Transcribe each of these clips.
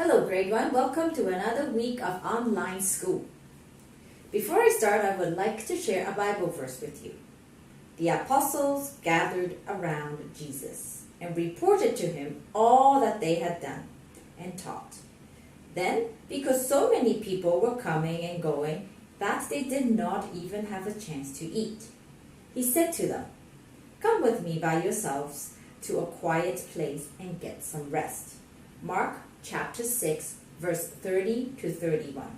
Hello grade 1, welcome to another week of online school. Before I start, I would like to share a Bible verse with you. The apostles gathered around Jesus and reported to him all that they had done and taught. Then, because so many people were coming and going that they did not even have a chance to eat, he said to them, "Come with me by yourselves to a quiet place and get some rest." Mark chapter 6, verse 30 to 31.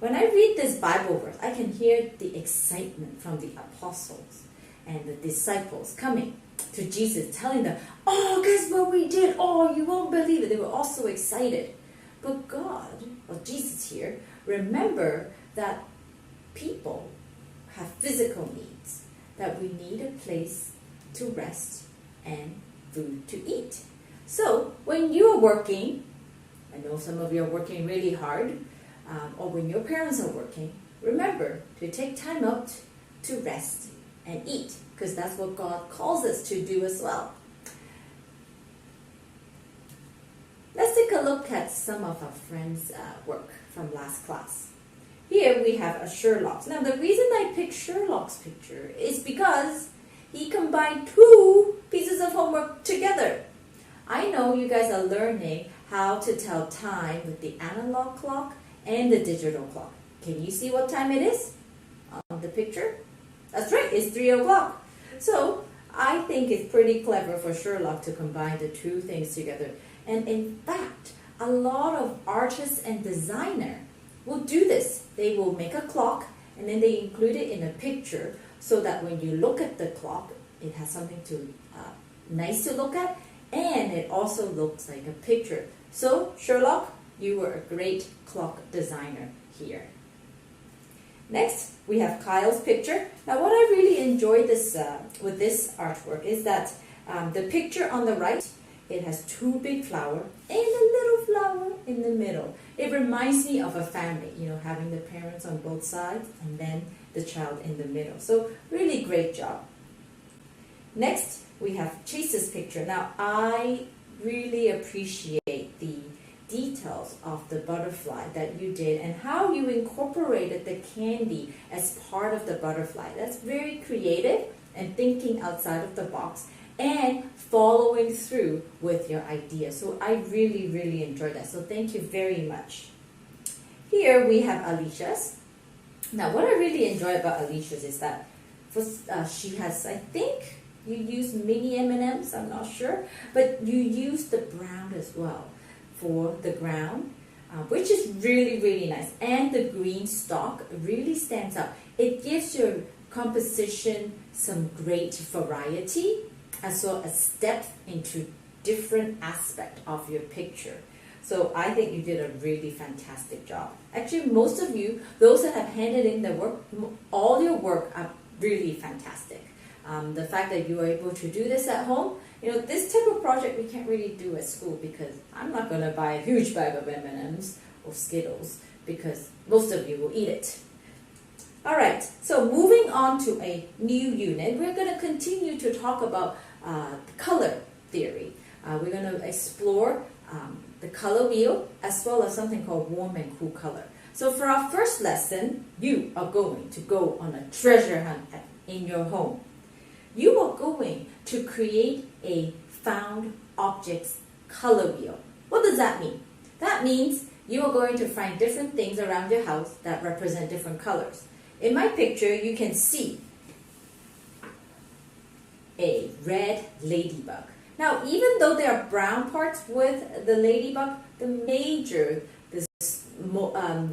When I read this Bible verse, I can hear the excitement from the apostles and the disciples coming to Jesus, telling them, "Oh, guess what we did? Oh, you won't believe it." They were all so excited. But God, or Jesus here, remember that people have physical needs, that we need a place to rest and food to eat. So when you are working, I know some of you are working really hard, or when your parents are working, remember to take time out to rest and eat, because that's what God calls us to do as well. Let's take a look at some of our friends' work from last class. Here we have a Sherlock. Now the reason I picked Sherlock's picture is because he combined two pieces of homework together. I know you guys are learning how to tell time with the analog clock and the digital clock. Can you see what time it is on the picture? That's right, it's 3 o'clock. So I think it's pretty clever for Sherlock to combine the two things together. And in fact, a lot of artists and designers will do this. They will make a clock and then they include it in a picture so that when you look at the clock, it has something nice to look at, and it also looks like a picture. So Sherlock, you were a great clock designer here. Next, we have Kyle's picture. Now what I really enjoyed with this artwork is that the picture on the right, it has two big flowers and a little flower in the middle. It reminds me of a family, having the parents on both sides and then the child in the middle. So really great job. Next, we have Chase's picture. Now I really appreciate the details of the butterfly that you did and how you incorporated the candy as part of the butterfly. That's very creative and thinking outside of the box and following through with your idea. So I really, really enjoyed that. So thank you very much. Here we have Alicia's. Now what I really enjoy about Alicia's is that she has, I think you use mini M&Ms, I'm not sure, but you use the brown as well for the ground, which is really, really nice. And the green stalk really stands out. It gives your composition some great variety, as well as depth into different aspect of your picture. So I think you did a really fantastic job. Actually, most of you, those that have handed in their work, all your work are really fantastic. The fact that you are able to do this at home, this type of project we can't really do at school because I'm not going to buy a huge bag of M&Ms or Skittles because most of you will eat it. Alright, so moving on to a new unit, we're going to continue to talk about color theory. We're going to explore the color wheel as well as something called warm and cool color. So for our first lesson, you are going to go on a treasure hunt in your home. You are going to create a found objects color wheel. What does that mean? That means you are going to find different things around your house that represent different colors. In my picture, you can see a red ladybug. Now, even though there are brown parts with the ladybug, the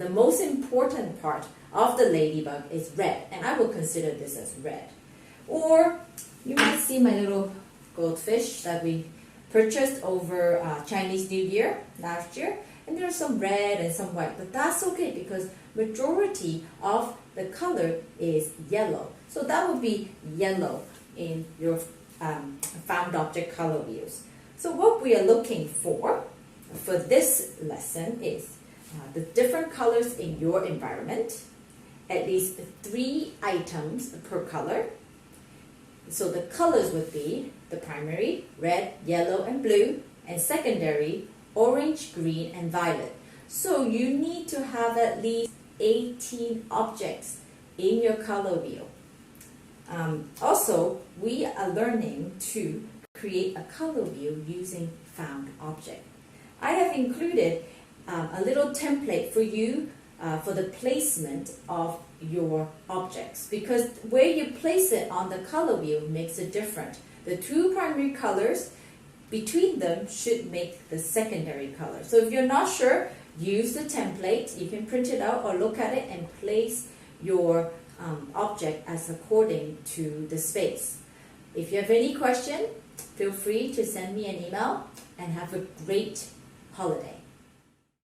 most important part of the ladybug is red, and I will consider this as red. Or you might see my little goldfish that we purchased over Chinese New Year last year, and there's some red and some white, but that's okay because majority of the color is yellow. So that would be yellow in your found object color wheels. So what we are looking for this lesson is the different colors in your environment, at least 3 items per color. So the colors would be the primary, red, yellow, and blue, and secondary, orange, green, and violet. So you need to have at least 18 objects in your color wheel. Also, we are learning to create a color wheel using found object. I have included a little template for you for the placement of your objects, because where you place it on the color wheel makes it different. The two primary colors, between them should make the secondary color. So if you're not sure, use the template. You can print it out or look at it and place your object as according to the space. If you have any question, feel free to send me an email, and have a great holiday.